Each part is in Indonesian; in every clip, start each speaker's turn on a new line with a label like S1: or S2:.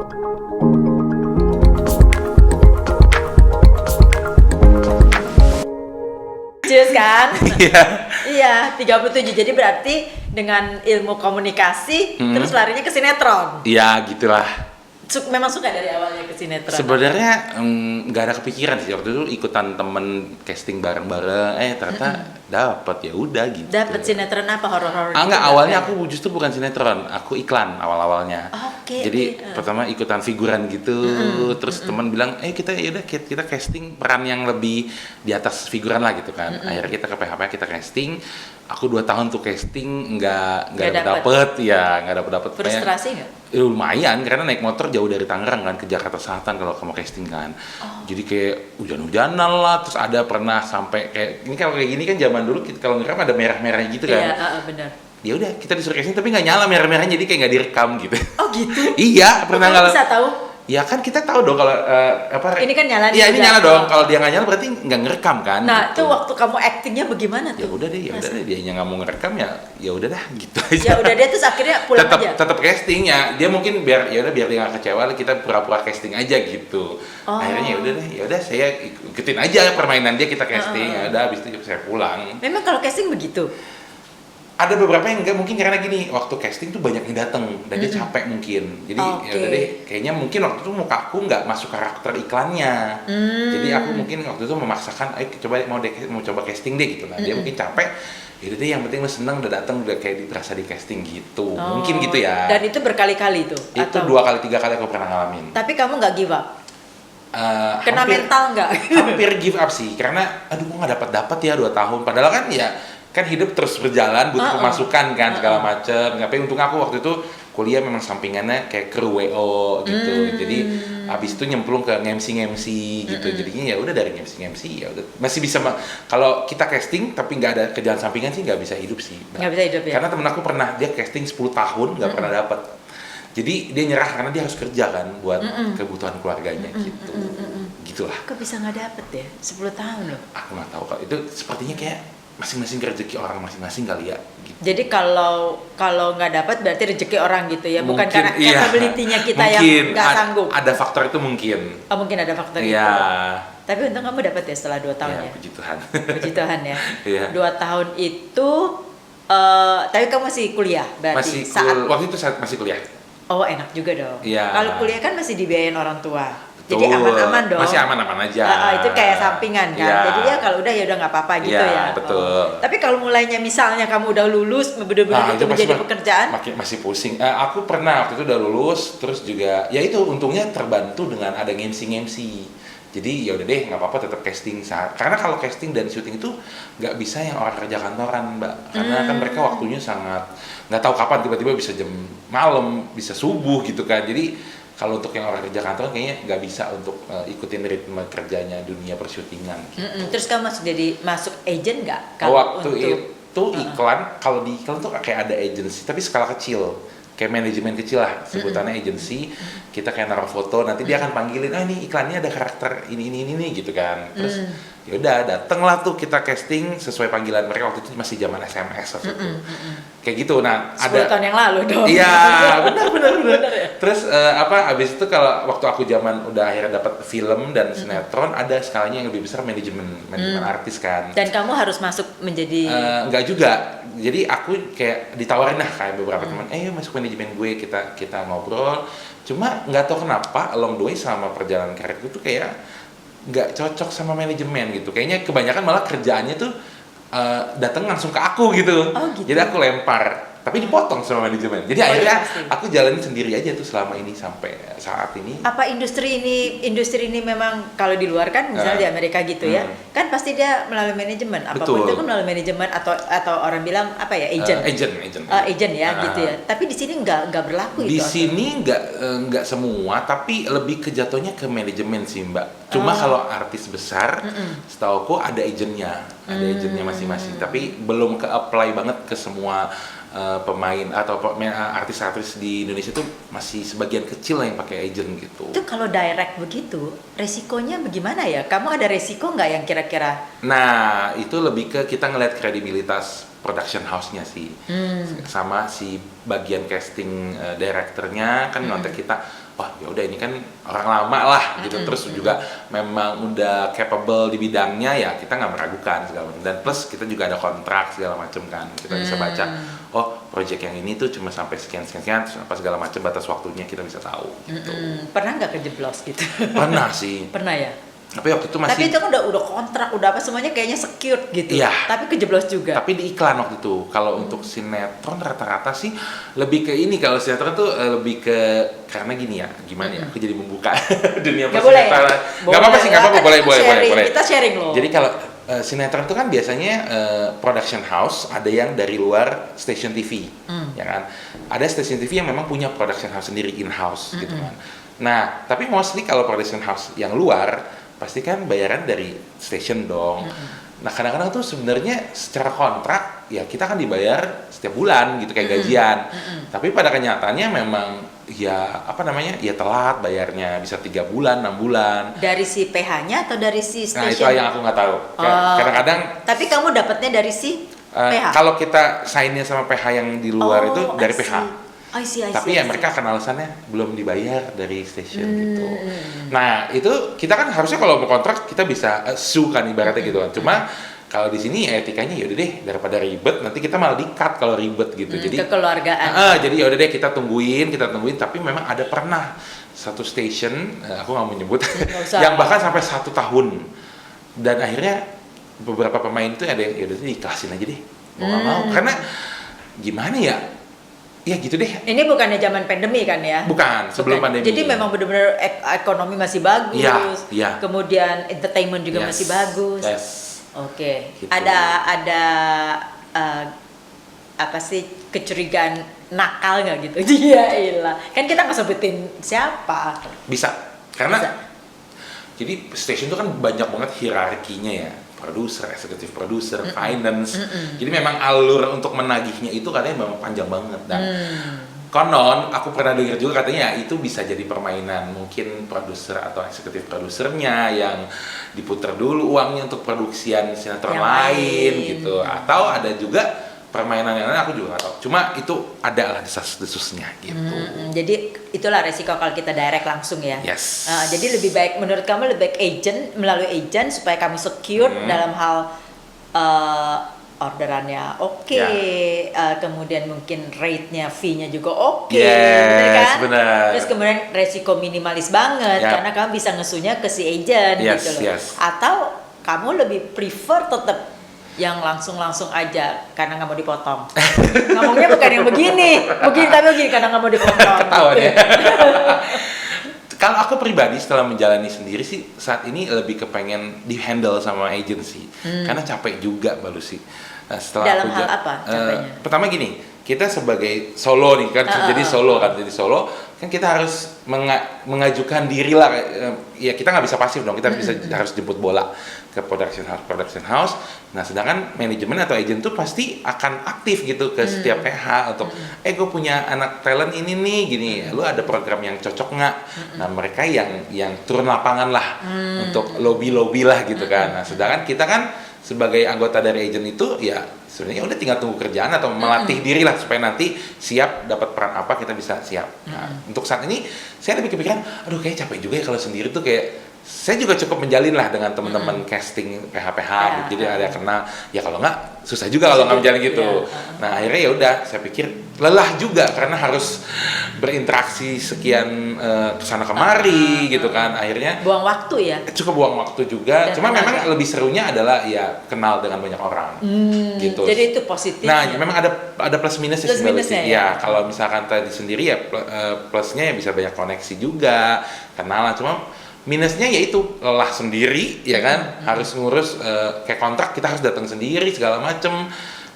S1: Cheers kan?
S2: Iya.
S1: Iya, 37. Jadi berarti dengan ilmu komunikasi terus larinya ke sinetron.
S2: Iya, gitulah.
S1: Memang suka dari awalnya ke sinetron.
S2: Sebenarnya nggak ada kepikiran sih waktu itu ikutan temen casting bareng-bareng, ternyata dapet, ya udah gitu.
S1: Dapat sinetron apa, horor-horor?
S2: Enggak, awalnya aku justru bukan sinetron, aku iklan awal-awalnya.
S1: Oke,
S2: Jadi
S1: oke.
S2: pertama ikutan figuran gitu, terus teman bilang, kita casting peran yang lebih di atas figuran lah gitu kan. Akhirnya kita ke PHP kita casting. Aku 2 tahun tuh casting nggak dapet, ya nggak dapet.
S1: Frustrasi nggak?
S2: Lumayan karena naik motor jauh dari Tangerang kan ke Jakarta Selatan kalau kamu casting kan. Jadi kayak hujan-hujanan lah, terus ada pernah sampai kayak ini kalau kayak gini kan zaman dulu kalau ngerekam ada merah-merahnya gitu kan.
S1: Iya, benar.
S2: Ya udah kita disuruh casting tapi nggak nyala merah-merahnya, jadi kayak nggak direkam gitu.
S1: Oh gitu?
S2: Iya, pernah
S1: Kamu
S2: nggak?
S1: bisa tahu?
S2: Ya kan kita tahu dong kalau
S1: Ini kan nyala nih,
S2: Iya, ini
S1: udah.
S2: nyala dong. Kalau dia nggak nyala berarti nggak ngerekam kan.
S1: Nah,
S2: gitu.
S1: itu waktu kamu actingnya bagaimana
S2: Ya
S1: tuh?
S2: udah deh, dia nggak mau ngerekam ya udah dah gitu aja.
S1: Ya udah, dia terus akhirnya pulang aja.
S2: Tetap casting ya. Dia mungkin biar dia nggak kecewa, kita pura-pura casting aja gitu. Akhirnya ya udah saya ikutin aja permainan dia, kita casting. Ya udah habis itu saya pulang.
S1: Memang kalau casting begitu?
S2: Ada beberapa yang enggak, mungkin karena gini, waktu casting tuh banyak yang datang dan dia capek mungkin. Jadi ya udah deh, kayaknya mungkin waktu itu muka aku nggak masuk karakter iklannya. Jadi aku mungkin waktu itu memaksakan, ayo mau coba casting deh gitu. Nah, dia mungkin capek. Yaudah deh, yang penting lu seneng udah datang, udah kayak berasa di casting gitu. Mungkin gitu ya.
S1: Dan itu berkali-kali tuh?
S2: Itu 2 kali 3 kali aku pernah ngalamin.
S1: Tapi kamu nggak give up? Kena
S2: Hampir-
S1: mental nggak?
S2: Hampir give up sih, karena aduh kok nggak dapat ya 2 tahun. Padahal kan hidup terus berjalan, butuh pemasukan kan segala macem. Tapi untung aku waktu itu kuliah memang sampingannya kayak kru WO gitu. Jadi habis itu nyemplung ke MC gitu. Jadinya ya udah dari MC ya udah masih bisa kalau kita casting tapi nggak ada kerjaan sampingan sih nggak bisa hidup sih.
S1: Nggak bisa hidup ya?
S2: Karena temen aku pernah dia casting 10 tahun nggak pernah dapat. Jadi dia nyerah karena dia harus kerja kan buat kebutuhan keluarganya gitu. Gitulah.
S1: Kok bisa nggak dapet ya? 10 tahun loh.
S2: Aku nggak tahu kalau itu sepertinya kayak masing-masing rezeki orang masing-masing kali ya. Gitu.
S1: Jadi kalau nggak dapat berarti rezeki orang gitu ya, bukan
S2: Mungkin,
S1: karena
S2: iya.
S1: capability-nya kita
S2: Mungkin,
S1: yang nggak sanggup.
S2: Ada faktor itu mungkin.
S1: Oh, mungkin ada faktor itu.
S2: Iya.
S1: Tapi untung kamu dapat ya setelah 2 tahun ya.
S2: Puji Tuhan.
S1: Puji Tuhan ya.
S2: Iya.
S1: 2 tahun itu, tapi kamu masih kuliah berarti
S2: Waktu itu saat masih kuliah.
S1: Oh, enak juga dong.
S2: Iya.
S1: Kalau kuliah kan masih dibiayain orang tua.
S2: Betul.
S1: Jadi aman-aman dong.
S2: Masih aman-aman aja.
S1: Itu kayak sampingan kan.
S2: Iya.
S1: Jadi ya kalau udah ya udah nggak apa-apa gitu ya.
S2: Iya, betul.
S1: Tapi kalau mulainya misalnya kamu udah lulus, benar-benar itu menjadi pekerjaan.
S2: Masih pusing. Aku pernah waktu itu udah lulus, terus juga ya itu untungnya terbantu dengan ada MC. Jadi ya udah deh, nggak apa-apa, tetap casting karena kalau casting dan syuting itu nggak bisa yang orang kerja kantoran, Mbak. Karena kan mereka waktunya sangat nggak tahu kapan, tiba-tiba bisa jam malam, bisa subuh gitu kan. Jadi kalau untuk yang orang kerja kantoran kayaknya nggak bisa untuk ikutin ritme kerjanya dunia persyutingan. Gitu.
S1: Terus kamu masuk agent nggak?
S2: Waktu itu iklan, kalau di iklan tuh kayak ada agency, tapi skala kecil. Kayak manajemen kecil lah, sebutannya agency. Kita kayak naruh foto, nanti dia akan panggilin, ini iklannya ada karakter ini gitu kan. Terus ya udah datenglah tuh kita casting sesuai panggilan mereka. Waktu itu masih zaman SMS waktu itu. Kayak gitu. Nah,
S1: 10 tahun yang lalu dong.
S2: Iya, benar. Terus abis itu kalau waktu aku zaman udah akhirnya dapat film dan sinetron, ada skalanya yang lebih besar manajemen artis kan.
S1: Dan kamu harus masuk menjadi
S2: Enggak juga. Jadi aku kayak ditawarin lah kayak beberapa teman, masuk manajemen gue, kita ngobrol. Cuma nggak tahu kenapa along the way sama perjalanan karir itu kayak nggak cocok sama manajemen gitu. Kayaknya kebanyakan malah kerjaannya tuh datang langsung ke aku gitu.
S1: Oh, gitu.
S2: Jadi aku lempar, tapi dipotong sama manajemen. Jadi akhirnya aku jalanin sendiri aja tuh selama ini sampai saat ini.
S1: Apa industri ini memang kalau di luar kan misalnya di Amerika gitu ya, kan pasti dia melalui manajemen. Apapun itu kan melalui manajemen atau orang bilang apa ya, agent. Agent ya gitu ya. Tapi di sini nggak berlaku itu.
S2: Di sini nggak semua, tapi lebih ke jatuhnya ke manajemen sih, Mbak. Cuma kalau artis besar, setauku ada agentnya masing-masing. Tapi belum ke apply banget ke semua pemain atau artis-artis di Indonesia tuh masih sebagian kecil yang pakai agent gitu.
S1: Itu kalau direct begitu, resikonya bagaimana ya? Kamu ada resiko nggak yang kira-kira?
S2: Nah, itu lebih ke kita ngeliat kredibilitas production house-nya sih. Sama si bagian casting directornya kan ngontek kita, wah ya udah ini kan orang lama lah gitu, terus juga memang udah capable di bidangnya, ya kita nggak meragukan segala macam. Dan plus kita juga ada kontrak segala macam kan, kita bisa baca oh project yang ini tuh cuma sampai sekian terus apa segala macam, batas waktunya kita bisa tahu gitu.
S1: Pernah nggak kejeblos gitu?
S2: Pernah sih.
S1: Pernah ya.
S2: Tapi waktu itu masih.
S1: Tapi itu kan udah kontrak, udah apa semuanya kayaknya secured gitu.
S2: Iya.
S1: Tapi kejeblos juga.
S2: Tapi di iklan waktu itu. Kalau untuk sinetron rata-rata sih lebih ke ini. Kalau sinetron tuh lebih ke, karena gini ya, gimana ya? Aku jadi membuka dunia persinetron. Gak apa-apa sih, gak apa-apa, boleh.
S1: Kita sharing loh.
S2: Jadi kalau sinetron itu kan biasanya production house, ada yang dari luar station TV, ya kan? Ada station TV yang memang punya production house sendiri, in-house gitu kan. Nah, tapi mostly kalau production house yang luar pasti kan bayaran dari station dong. Nah kadang-kadang tuh sebenarnya secara kontrak ya kita kan dibayar setiap bulan gitu kayak gajian. Tapi pada kenyataannya memang ya apa namanya ya telat bayarnya, bisa 3 bulan 6 bulan.
S1: Dari si PH-nya atau dari si station?
S2: Nah itu yang aku nggak tahu. Kadang-kadang.
S1: Tapi kamu dapatnya dari si PH?
S2: Kalau kita sign-nya sama PH yang di luar itu dari PH.
S1: I see.
S2: Tapi ya mereka akan alasannya belum dibayar dari station gitu. Nah itu kita kan harusnya kalau mau kontrak kita bisa sue kan ibaratnya gitu kan. Cuma kalau di sini ya etikanya yaudah deh daripada ribet nanti kita malah di-cut kalau ribet gitu. Jadi
S1: kekeluargaan.
S2: Jadi yaudah deh kita tungguin. Tapi memang ada pernah satu station, aku nggak mau nyebut, yang bahkan sampai 1 tahun. Dan akhirnya beberapa pemain itu ada yang yaudah diikhlasin aja deh, mau nggak mau. Karena gimana ya? Ya gitu deh.
S1: Ini bukannya zaman pandemi kan ya?
S2: Bukan, sebelum pandemi.
S1: Jadi memang benar-benar ekonomi masih bagus.
S2: Iya.
S1: Kemudian entertainment juga masih bagus.
S2: Yes.
S1: Oke.
S2: Gitu.
S1: Ada apa sih kecurigaan nakal nggak gitu? Iya ilah. Kan kita nggak sebutin siapa.
S2: Bisa. Karena jadi station itu kan banyak banget hierarkinya ya. Produser, eksekutif produser, finance. Jadi memang alur untuk menagihnya itu katanya memang panjang banget. Dan konon, aku pernah dengar juga katanya itu bisa jadi permainan mungkin produser atau eksekutif produsernya yang diputar dulu uangnya untuk produksian sinetron lain gitu. Atau ada juga permainan yang lain, aku juga nggak tahu. Cuma itu ada lah desas-desusnya gitu.
S1: Jadi itulah resiko kalau kita direct langsung ya.
S2: Yes.
S1: Jadi lebih baik menurut kamu lebih baik melalui agent supaya kamu secure dalam hal orderannya kemudian mungkin rate-nya, fee-nya juga bener kan?
S2: Bener.
S1: Terus kemudian resiko minimalis banget karena kamu bisa ngesunya ke si agent gitu loh. Atau kamu lebih prefer tetap yang langsung aja karena nggak mau dipotong. Ngomongnya bukan yang begini karena nggak mau dipotong.
S2: Ketahuan ya. Kalau aku pribadi setelah menjalani sendiri sih saat ini lebih kepengen di handle sama agency karena capek juga Mbak Lucy. Nah, setelah
S1: dalam hal apa capeknya?
S2: Pertama gini, kita sebagai solo nih kan jadi solo kan kita harus mengajukan diri lah, ya kita nggak bisa pasif dong, kita harus jemput bola ke production house. Nah sedangkan manajemen atau agent tuh pasti akan aktif gitu ke setiap PH untuk gue punya anak talent ini nih gini, lu ada program yang cocok nggak? Nah mereka yang turun lapangan lah untuk lobby lah gitu kan. Nah sedangkan kita kan sebagai anggota dari agent itu ya sebenarnya udah tinggal tunggu kerjaan atau melatih diri lah supaya nanti siap dapat peran apa kita bisa siap. Nah, untuk saat ini saya lebih kepikiran, aduh kayak capek juga ya kalau sendiri tuh kayak saya juga cukup menjalin lah dengan teman-teman casting PH gitu. Jadi ada yang kenal. Ya kalau nggak susah juga kalau nggak menjalin gitu. Nah akhirnya ya udah saya pikir lelah juga karena harus berinteraksi sekian kesana kemari gitu kan. Akhirnya
S1: buang waktu ya.
S2: Cukup buang waktu juga. Cuma memang lebih serunya adalah ya kenal dengan banyak orang gitu.
S1: Jadi itu positifnya.
S2: Nah memang ada plus minusnya sih. Ya kalau misalkan tadi sendiri ya plusnya ya bisa banyak koneksi juga, kenalan. Cuma minusnya yaitu lelah sendiri ya kan, harus ngurus kayak kontrak kita harus datang sendiri segala macem,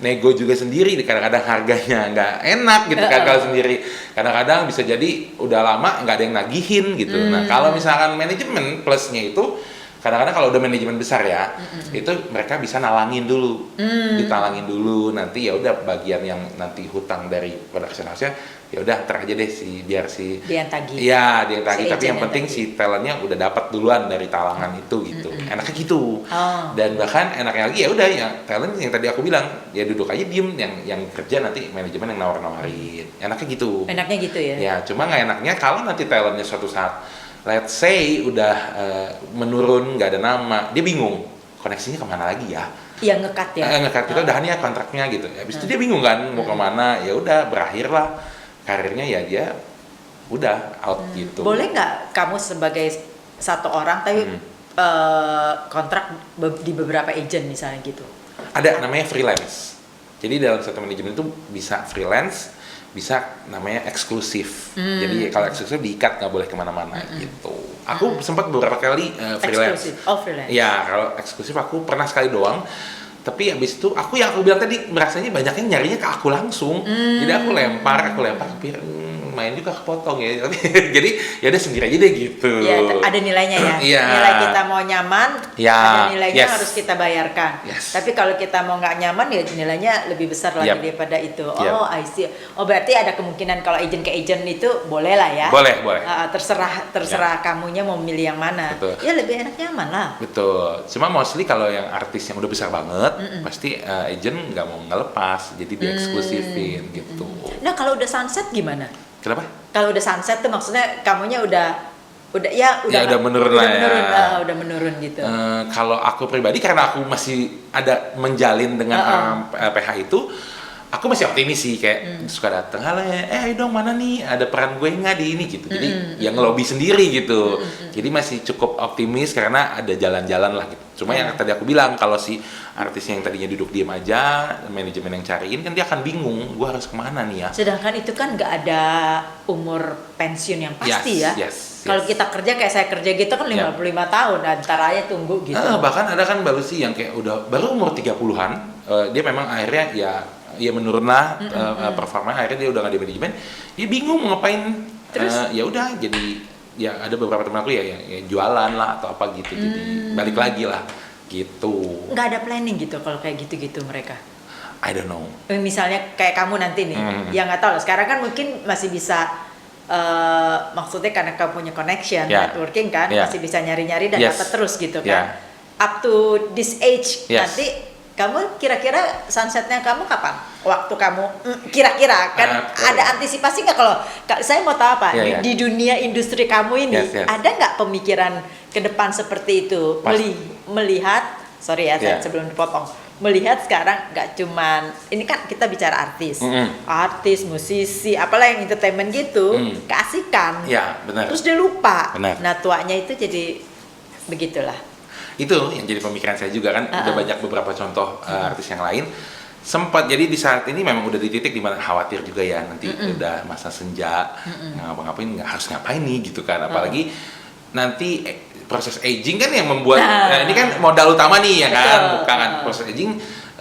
S2: nego juga sendiri, kadang-kadang harganya nggak enak gitu kan kalau sendiri, kadang-kadang bisa jadi udah lama nggak ada yang nagihin gitu. Nah kalau misalkan manajemen plusnya itu kadang-kadang kalau udah manajemen besar ya itu mereka bisa nalangin dulu, ditalangin dulu, nanti ya udah bagian yang nanti hutang dari production house-nya ya udah ntar aja deh biar
S1: dia yang tagih.
S2: Iya, dia yang tagih, tapi yang penting si talentnya udah dapat duluan dari talangan itu gitu. enaknya gitu. Dan bahkan enaknya lagi ya udah ya talent yang tadi aku bilang ya duduk aja diem, yang kerja nanti manajemen yang nawarin, enaknya gitu.
S1: Enaknya gitu ya.
S2: Ya cuma nggak enaknya kalau nanti talentnya suatu saat let's say udah menurun, nggak ada nama, dia bingung koneksinya kemana lagi ya.
S1: Iya, ngekat ya.
S2: Ngekat kita udah nih ya kontraknya gitu. Habis itu dia bingung kan mau kemana, ya udah berakhirlah karirnya ya dia udah out gitu.
S1: Boleh nggak kamu sebagai satu orang tapi kontrak di beberapa agent misalnya gitu?
S2: Ada namanya freelance. Jadi dalam satu manajemen itu bisa freelance, bisa namanya eksklusif. Jadi kalau eksklusif diikat nggak boleh kemana-mana gitu. Aku sempat beberapa kali freelance.
S1: Eksklusif, freelance.
S2: Ya kalau eksklusif aku pernah sekali doang. Tapi habis itu aku bilang tadi merasanya banyaknya nyarinya ke aku langsung. Jadi aku lempar pikir main juga kepotong ya. Jadi ya udah sendiri aja deh gitu.
S1: Ya, ada nilainya ya.
S2: Iya.
S1: Nilai kita mau nyaman, ada nilainya harus kita bayarkan. Tapi kalau kita mau nggak nyaman ya nilainya lebih besar lagi daripada itu. Oh, I see. Oh, berarti ada kemungkinan kalau agent ke agent itu boleh lah ya.
S2: Boleh.
S1: Terserah kamunya mau milih yang mana.
S2: Betul.
S1: Ya lebih enak nyaman lah.
S2: Betul. Cuma mostly kalau yang artis yang udah besar banget, pasti agent nggak mau ngelepas, jadi di eksklusifin gitu.
S1: Nah, kalau udah sunset gimana?
S2: Kenapa?
S1: Kalau udah sunset tuh maksudnya kamunya udah
S2: menurun lah ya.
S1: Udah menurun gitu.
S2: Kalau aku pribadi karena aku masih ada menjalin dengan PH itu, aku masih optimis sih kayak suka datang, halo ayo dong mana nih ada peran gue nggak di ini gitu. Jadi yang ngelobi sendiri gitu. Jadi masih cukup optimis karena ada jalan-jalan lah gitu. Cuma yang tadi aku bilang kalau si artisnya yang tadinya duduk diem aja, manajemen yang cariin kan dia akan bingung, gue harus kemana nih ya.
S1: Sedangkan itu kan nggak ada umur pensiun yang pasti ya. Kalau kita kerja kayak saya kerja gitu kan 55 tahun, antara aja tunggu gitu.
S2: Bahkan ada kan baru sih yang kayak udah baru umur 30-an, dia memang akhirnya ya menurun lah performa, akhirnya dia udah nggak di manajemen, dia bingung mau ngapain. Terus ya udah jadi ya ada beberapa teman aku ya jualan lah atau apa gitu, jadi balik lagi lah gitu.
S1: Nggak ada planning gitu kalau kayak gitu-gitu mereka?
S2: I don't know.
S1: Misalnya kayak kamu nanti nih, yang nggak tahu. Sekarang kan mungkin masih bisa, maksudnya karena kamu punya connection, networking kan, masih bisa nyari-nyari dan dapat terus gitu kan. Up to this age nanti kamu kira-kira sunsetnya kamu kapan? Waktu kamu kira-kira kan ada antisipasi nggak? Kalau saya mau tahu apa di dunia industri kamu ini ada nggak pemikiran ke depan seperti itu? Melihat sorry ya sebelum dipotong, melihat sekarang nggak cuman ini kan kita bicara artis, musisi, apalah yang entertainment gitu, keasikan,
S2: benar.
S1: Terus dia lupa.
S2: Benar.
S1: Nah tuanya itu jadi begitulah.
S2: Itu yang jadi pemikiran saya juga kan. Udah banyak beberapa contoh artis yang lain sempat, jadi di saat ini memang udah di titik dimana khawatir juga ya nanti udah masa senja, ngapa-ngapain, nggak harus ngapain nih gitu kan, apalagi nanti proses aging kan yang membuat ini kan modal utama nih ya kan, bukan kan proses aging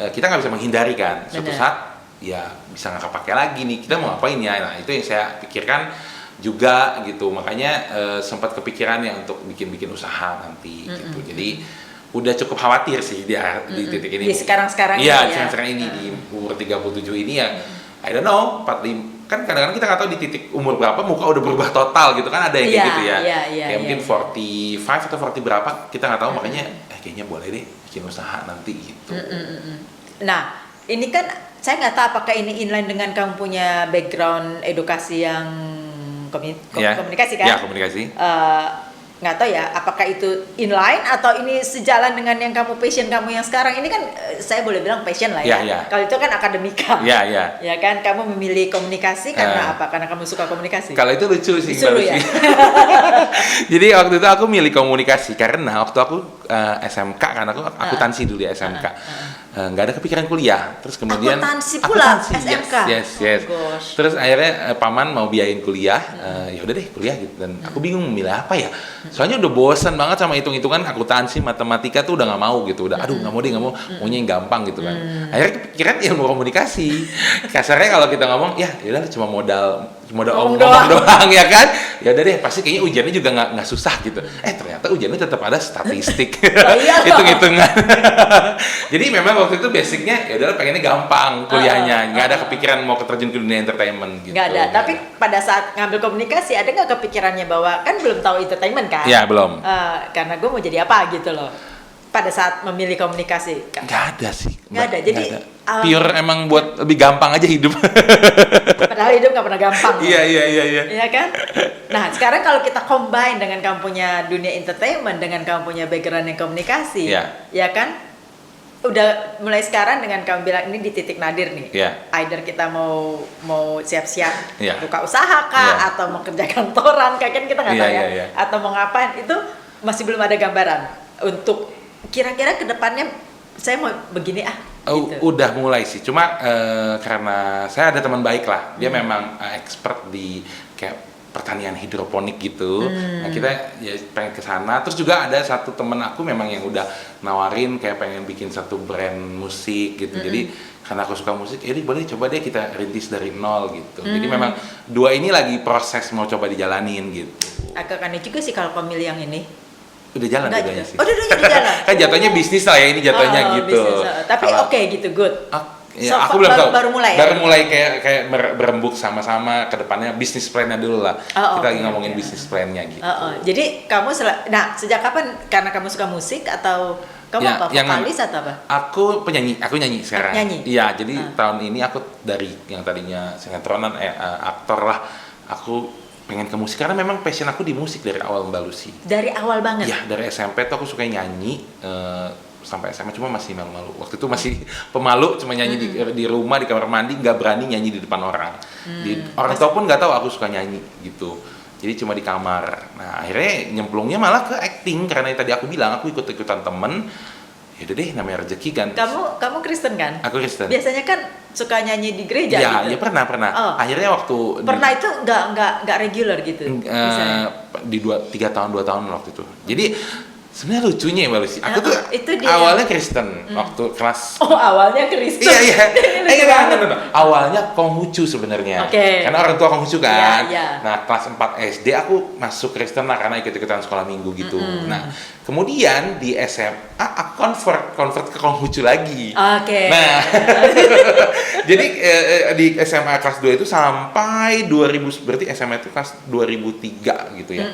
S2: kita nggak bisa menghindari kan, suatu saat ya bisa nggak kepake lagi nih, kita mau ngapain ya. Nah itu yang saya pikirkan juga gitu, makanya sempat kepikiran ya untuk bikin usaha nanti gitu. Jadi udah cukup khawatir sih di titik ini.
S1: Di sekarang ini.
S2: Iya, sekarang ini di umur 37 ini ya. I don't know, 45 kan kadang-kadang kita nggak tahu di titik umur berapa muka udah berubah total gitu kan, ada yang kayak gitu ya. Kayak mungkin 45 atau 40 berapa kita nggak tahu, makanya kayaknya boleh deh bikin usaha nanti gitu.
S1: Nah, ini kan saya nggak tahu apakah ini inline dengan kamu punya background edukasi yang komunikasi kan?
S2: Ya, komunikasi.
S1: Nggak tahu ya, apakah itu inline atau ini sejalan dengan yang passion kamu yang sekarang ini kan, saya boleh bilang passion lah ya. Kalau itu kan akademika. Ya kan, kamu memilih komunikasi karena apa? Karena kamu suka komunikasi.
S2: Kalau itu lucu sih.
S1: Ya?
S2: Jadi waktu itu aku milih komunikasi karena waktu aku SMK kan, aku akuntansi dulu ya SMK. Nggak ada kepikiran kuliah, terus kemudian
S1: akuntansi pula SMK.
S2: Yes. Terus akhirnya paman mau biayain kuliah, ya udah deh kuliah gitu, dan aku bingung memilih apa ya, soalnya udah bosan banget sama hitung-hitungan akuntansi, matematika tuh udah nggak mau gitu, udah aduh nggak mau maunya yang gampang gitu kan. Akhirnya kepikiran ilmu komunikasi. Kasarnya kalau kita ngomong ya udah cuma modal omong doang ya kan, ya udah deh pasti kayaknya ujiannya juga nggak susah gitu. Ternyata ujiannya tetap ada statistik, hitung-hitungan. Jadi memang waktu itu basicnya ya udah pengennya gampang kuliahnya, nggak ada kepikiran mau terjun ke dunia entertainment gitu.
S1: Nggak ada. Tapi pada saat ngambil komunikasi ada nggak kepikirannya bahwa kan belum tahu entertainment kan?
S2: Ya belum.
S1: Karena gue mau jadi apa gitu loh. pada saat memilih komunikasi?
S2: Nggak ada sih.
S1: Nggak ada. Jadi
S2: pure emang buat lebih gampang aja hidup.
S1: Padahal hidup nggak pernah gampang.
S2: Iya.
S1: Iya kan? Nah sekarang kalau kita combine dengan kamu punya dunia entertainment, dengan kamu punya background yang komunikasi, ya kan? Udah mulai sekarang dengan kamu bilang ini di titik nadir nih. Either kita mau siap-siap buka usaha kah, atau mau kerja kantoran kah, kan kita nggak tahu ya. Atau mau ngapain, itu masih belum ada gambaran untuk kira-kira kedepannya saya mau begini gitu.
S2: Udah mulai sih, cuma karena saya ada teman baik lah, dia memang expert di kayak pertanian hidroponik gitu. Nah kita ya pengen ke sana. Terus juga ada satu temen aku memang yang udah nawarin kayak pengen bikin satu brand musik gitu. Jadi karena aku suka musik, jadi boleh coba deh kita rintis dari nol gitu. Jadi memang dua ini lagi proses mau coba dijalanin gitu.
S1: Agak aneh juga sih kalau pemilih yang ini.
S2: Udah jalan bedanya sih.
S1: Udah jalan.
S2: Kan jatuhnya bisnis lah ya, ini jatuhnya gitu.
S1: Bisnis. Tapi oke gitu, good.
S2: Ya, aku belum tahu.
S1: Baru mulai.
S2: Baru mulai kayak berembuk sama-sama ke depannya, bisnis plan-nya dulu lah. Kita lagi ngomongin bisnis plan-nya gitu.
S1: Jadi kamu sejak kapan, karena kamu suka musik atau kamu vokalis atau apa?
S2: Aku penyanyi, aku nyanyi sekarang.
S1: Nyanyi.
S2: Iya, jadi tahun ini aku dari yang tadinya sinetronan aktor lah, aku pengen ke musik karena memang passion aku di musik dari awal, Mbak Lucy.
S1: Dari awal banget?
S2: Iya, dari SMP tuh aku suka nyanyi sampai SMA, cuma masih malu-malu. Waktu itu masih pemalu, cuma nyanyi di rumah, di kamar mandi, nggak berani nyanyi di depan orang. Orang tua pun nggak tahu aku suka nyanyi gitu. Jadi cuma di kamar. Nah akhirnya nyemplungnya malah ke acting karena tadi aku bilang aku ikut-ikutan temen. Ya udah deh, namanya rezeki kan.
S1: Kamu Kristen kan?
S2: Aku Kristen.
S1: Biasanya kan suka nyanyi di gereja gitu.
S2: Ya pernah. Akhirnya waktu
S1: itu nggak regular gitu.
S2: Di 2 tahun waktu itu. Jadi sebenarnya lucunya ya Mbak Lucy, aku tuh awalnya Kristen waktu kelas.
S1: Awalnya Kristen.
S2: Iya. Awalnya Konghucu sebenarnya. Karena orang tua Konghucu kan. Nah, kelas 4 SD aku masuk Kristen lah karena ikut-ikutan sekolah minggu gitu. Nah, kemudian di SMA aku convert ke Konghucu lagi. Nah, jadi di SMA kelas 2 itu sampai 2000, berarti SMA itu kelas 2003 gitu ya.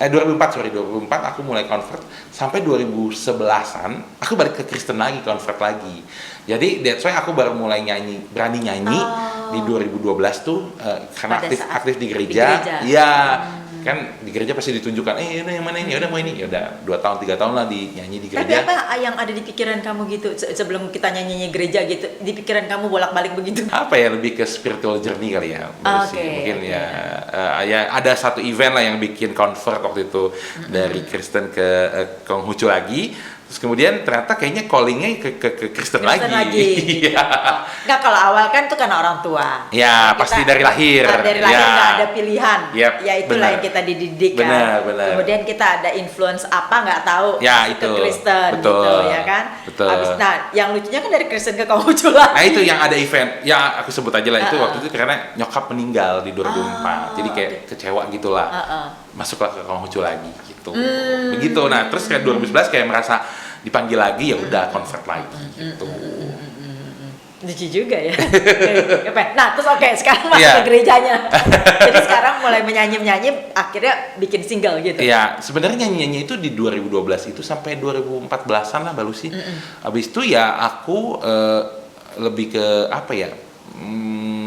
S2: 2004 aku mulai convert sampai 2011-an aku balik ke Kristen lagi, convert lagi. Jadi that's why aku baru mulai berani nyanyi di 2012 tuh karena aktif di gereja. Iya. Kan di gereja pasti ditunjukkan, ini yang mana ini, udah mau ini, ya udah 2 tahun 3 tahun lah nyanyi di gereja.
S1: Tapi apa yang ada di pikiran kamu gitu sebelum kita nyanyi gereja gitu, di pikiran kamu bolak-balik begitu?
S2: Apa ya, lebih ke spiritual journey kali ya, mungkin ya ada satu event lah yang bikin convert waktu itu dari Kristen ke Konghucu lagi. Terus kemudian ternyata kayaknya callingnya ke Kristen lagi.
S1: Gitu. Nggak, kalau awal kan itu karena orang tua.
S2: Ya, pasti dari lahir.
S1: Dari lahir nggak ada pilihan. Ya itulah yang kita dididik kan.
S2: Benar.
S1: Kemudian kita ada influence apa nggak tahu.
S2: Ya
S1: itu.
S2: Ke
S1: Kristen gitu ya kan.
S2: Betul.
S1: Nah, yang lucunya kan dari Kristen ke Konghucu lagi.
S2: Nah itu yang ada event. Ya aku sebut aja lah itu waktu itu karena nyokap meninggal di 2004. Jadi kayak kecewa gitulah. Masuklah ke Konghucu lagi gitu. Begitu. Nah, terus kayak 2011 kayak merasa dipanggil lagi, ya udah convert lagi gitu.
S1: Lucu juga ya. Nah, terus sekarang masuk ke gerejanya. Jadi sekarang mulai menyanyi, akhirnya bikin single gitu.
S2: Iya, sebenarnya nyanyi itu di 2012 itu sampai 2014-an lah Mbak Lucy. Habis itu ya aku lebih ke apa ya?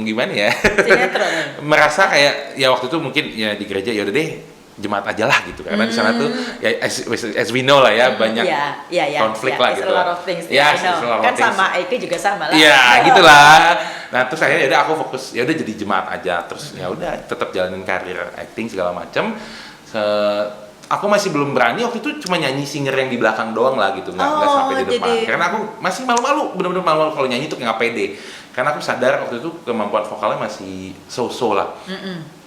S2: Gimana ya? Sinetron. Merasa kayak ya waktu itu mungkin ya di gereja ya udah deh jemaat aja lah gitu karena di sana tuh ya as we know lah ya banyak konflik lah gitu.
S1: Kan sama Eki juga sama lah.
S2: Iya, gitulah. Nah, terus akhirnya udah aku fokus ya udah jadi jemaat aja terus ya udah tetap jalanin karir acting segala macam. Aku masih belum berani waktu itu cuma nyanyi singer yang di belakang doang lah gitu, nggak sampai di depan. Karena aku masih malu-malu, bener-bener malu-malu kalau nyanyi tuh nggak pede. Karena aku sadar waktu itu kemampuan vokalnya masih so-so lah.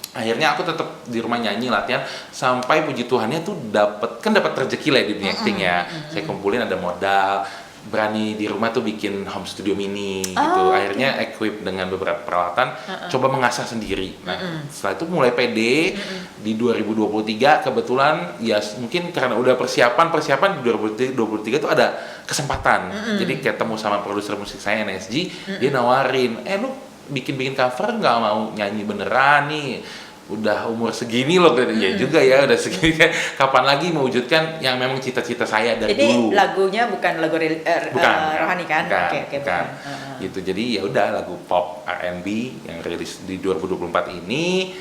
S2: Akhirnya aku tetap di rumah nyanyi latihan sampai puji Tuhannya tuh dapat rezeki lah di dunia acting ya. Saya kumpulin ada modal, berani di rumah tuh bikin home studio mini gitu. Akhirnya equip dengan beberapa peralatan, coba mengasah sendiri. Nah, setelah itu mulai pede di 2023 kebetulan ya mungkin karena udah persiapan di 2023 tuh ada kesempatan. Jadi ketemu sama produser musik saya NSG, dia nawarin, lu bikin cover nggak mau nyanyi beneran nih, udah umur segini loh, ya juga ya udah segini, kapan lagi mewujudkan yang memang cita-cita saya dari
S1: jadi,
S2: dulu.
S1: Jadi lagunya bukan lagu rohani kan?
S2: Bukan,
S1: Oke.
S2: Gitu. Jadi ya udah lagu pop R&B yang rilis di 2024 ini.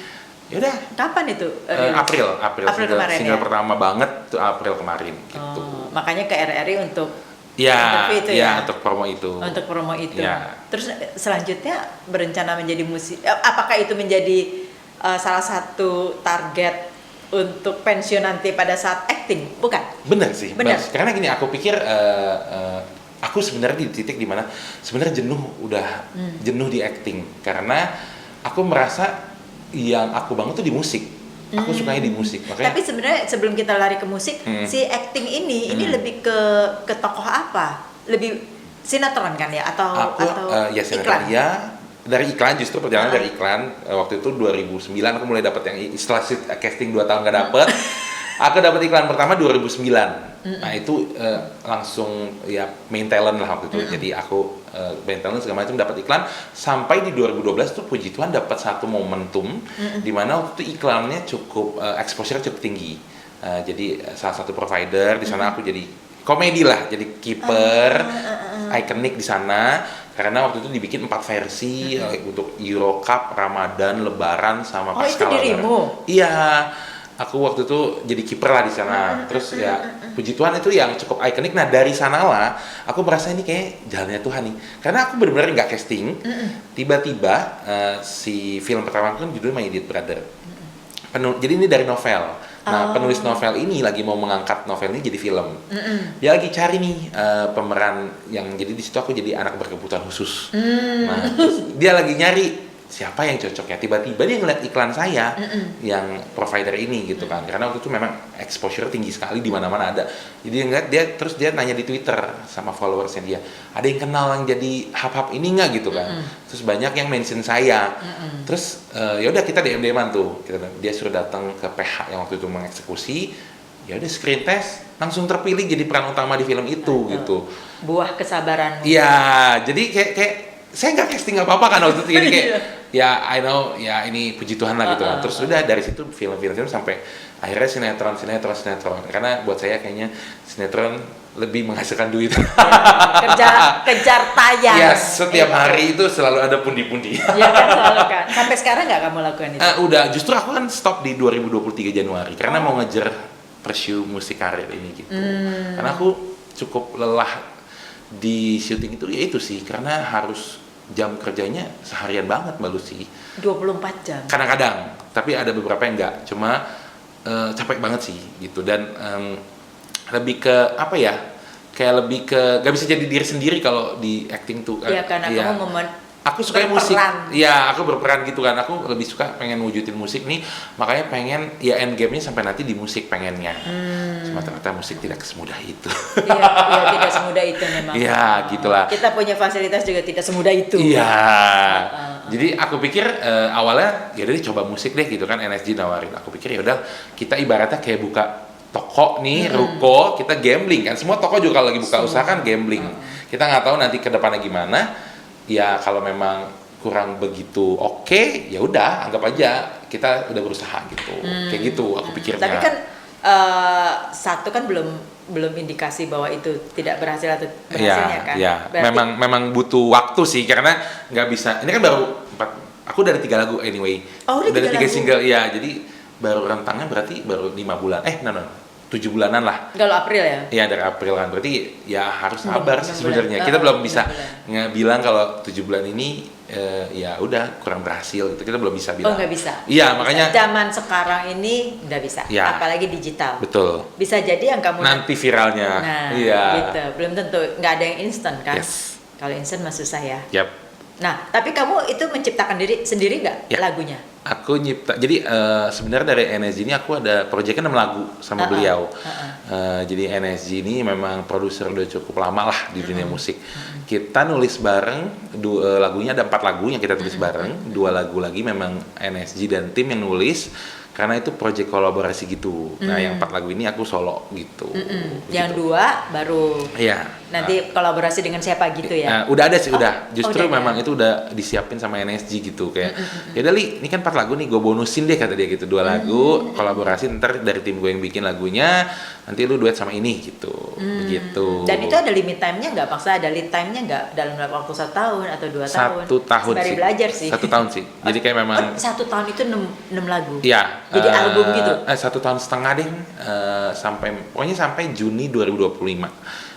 S2: Ya udah.
S1: Kapan itu?
S2: April
S1: kemarin,
S2: single
S1: ya?
S2: pertama banget tuh April kemarin gitu.
S1: Makanya ke RRI untuk
S2: itu untuk promo itu.
S1: Untuk promo itu.
S2: Ya.
S1: Terus selanjutnya berencana menjadi apakah itu menjadi salah satu target untuk pensiun nanti pada saat acting, bukan?
S2: Benar sih. Karena gini, aku pikir aku sebenarnya di titik dimana sebenarnya jenuh di acting, karena aku merasa yang aku bangun tuh di musik. Aku sukanya di musik. Makanya,
S1: tapi sebenarnya sebelum kita lari ke musik, si acting ini lebih ke tokoh apa? Lebih sinetron kan ya, atau
S2: ya sinetron
S1: iklan?
S2: ya. Dari iklan, justru perjalanan dari iklan. Waktu itu 2009 aku mulai dapat yang setelah casting 2 tahun gak dapet. Aku dapat iklan pertama 2009. Nah itu langsung ya main talent lah waktu itu. Jadi aku main talent segala macam, dapat iklan sampai di 2012 tuh puji Tuhan dapat satu momentum di mana waktu itu iklannya cukup exposure cukup tinggi. Jadi salah satu provider di sana aku jadi komedi lah, jadi kiper ikonik di sana. Karena waktu itu dibikin 4 versi untuk Euro Cup, Ramadan, Lebaran, sama Pasca Lebaran.
S1: Itu dirimu?
S2: Iya, aku waktu itu jadi kiper lah di sana. Terus ya puji Tuhan itu yang cukup ikonik. Nah dari sanalah aku merasa ini kayak jalannya Tuhan nih. Karena aku benar-benar nggak casting. Tiba-tiba si film pertama aku kan judulnya My Idiot Brother. Jadi ini dari novel. Nah, penulis novel ini lagi mau mengangkat novel ini jadi film. Dia lagi cari nih pemeran yang, jadi di situ aku jadi anak berkebutuhan khusus. Nah, terus dia lagi nyari siapa yang cocok ya. Tiba-tiba dia ngeliat iklan saya yang provider ini gitu kan. Karena waktu itu memang exposure tinggi sekali, di mana-mana ada. Jadi ngeliat dia, terus dia nanya di Twitter sama followersnya dia, ada yang kenal yang jadi hub-hub ini nggak gitu kan. Terus banyak yang mention saya. Terus ya udah kita DM-an tuh. Dia suruh datang ke PH yang waktu itu mengeksekusi. Ya udah screen test, langsung terpilih jadi peran utama di film itu gitu.
S1: Buah kesabaran.
S2: Iya, jadi kayak saya nggak casting nggak apa-apa kan waktu itu, jadi kayak ya I know ya ini puji Tuhan lah gitu kan. Terus udah dari situ film sampai akhirnya sinetron, karena buat saya kayaknya sinetron lebih menghasilkan duit.
S1: Kejar tayang.
S2: Yes, setiap hari itu selalu ada pundi-pundi.
S1: Iya kan, selalu kan. Sampai sekarang nggak kamu lakukan itu?
S2: Udah, justru aku kan stop di 2023 Januari karena mau ngejar pursue musik karir ini gitu. Karena aku cukup lelah di syuting itu sih, karena harus jam kerjanya seharian banget Mbak Lucy.
S1: 24 jam?
S2: Kadang-kadang, tapi ada beberapa yang enggak, cuma capek banget sih gitu. Dan lebih ke apa ya, kayak lebih ke gak bisa jadi diri sendiri kalau di acting tuh.
S1: Iya, karena kamu
S2: aku suka musik. Iya, aku berperan gitu kan. Aku lebih suka pengen wujudin musik nih, makanya pengen ya end game-nya sampai nanti di musik pengennya. Cuma ternyata musik tidak semudah itu.
S1: Iya, tidak semudah itu memang.
S2: Iya, gitulah.
S1: Kita punya fasilitas juga tidak semudah itu.
S2: Iya. Jadi aku pikir awalnya ya udah coba musik deh gitu kan, NSG nawarin. Aku pikir ya udah kita ibaratnya kayak buka toko nih, ruko, kita gambling kan. Semua toko juga kalau lagi buka usaha kan gambling. Kita nggak tahu nanti ke depannya gimana. Ya kalau memang kurang begitu oke, ya udah anggap aja kita udah berusaha gitu. Kayak gitu aku pikirnya.
S1: Tapi kan satu kan belum indikasi bahwa itu tidak berhasil atau berhasilnya kan.
S2: Iya. Memang butuh waktu sih, karena nggak bisa. Ini kan baru 4, aku dari 3 lagu anyway.
S1: Oh,
S2: dari 3
S1: lagu.
S2: single ya. Jadi baru rentangnya berarti baru 5 bulan. 7 bulanan lah.
S1: Kalau April ya?
S2: Iya, dari April kan. Berarti ya harus sabar sih sebenarnya. Kita belum bisa bilang kalau 7 bulan ini ya udah kurang berhasil gitu. Kita belum bisa bilang.
S1: Oh, nggak bisa?
S2: Iya, makanya.
S1: Zaman sekarang ini nggak bisa.
S2: Ya,
S1: apalagi digital.
S2: Betul.
S1: Bisa jadi yang kamu
S2: nanti viralnya.
S1: Nah,
S2: iya.
S1: Gitu. Belum tentu. Nggak ada yang instan kan?
S2: Yes.
S1: Kalau instan mah susah ya.
S2: Yap.
S1: Nah, tapi kamu itu menciptakan diri sendiri nggak lagunya?
S2: Aku nyipta. Jadi sebenarnya dari NSG ini aku ada proyeknya 6 lagu sama beliau. Jadi NSG ini memang produser udah cukup lama lah di dunia musik. Kita nulis bareng, lagunya ada 4 lagu yang kita tulis bareng. 2 lagu lagi memang NSG dan tim yang nulis. karena itu project kolaborasi gitu. Nah yang 4 lagu ini aku solo gitu.
S1: Yang 2 baru nanti kolaborasi dengan siapa gitu ya?
S2: Udah ada sih, justru memang itu udah disiapin sama NSG gitu kayak ya udah Li, ini kan 4 lagu nih gue bonusin deh kata dia gitu, 2 lagu kolaborasi, ntar dari tim gue yang bikin lagunya nanti lu duet sama ini gitu. Begitu.
S1: Dan itu ada limit time-nya nggak? Maksudnya ada lead time-nya nggak dalam waktu 1 tahun atau 2 tahun?
S2: 1 tahun
S1: sembari
S2: sih.
S1: belajar sih.
S2: 1 tahun sih. Jadi kayak memang
S1: 1 tahun itu 6 lagu.
S2: Iya.
S1: Jadi album gitu.
S2: 1 tahun setengah deh, pokoknya sampai Juni 2025.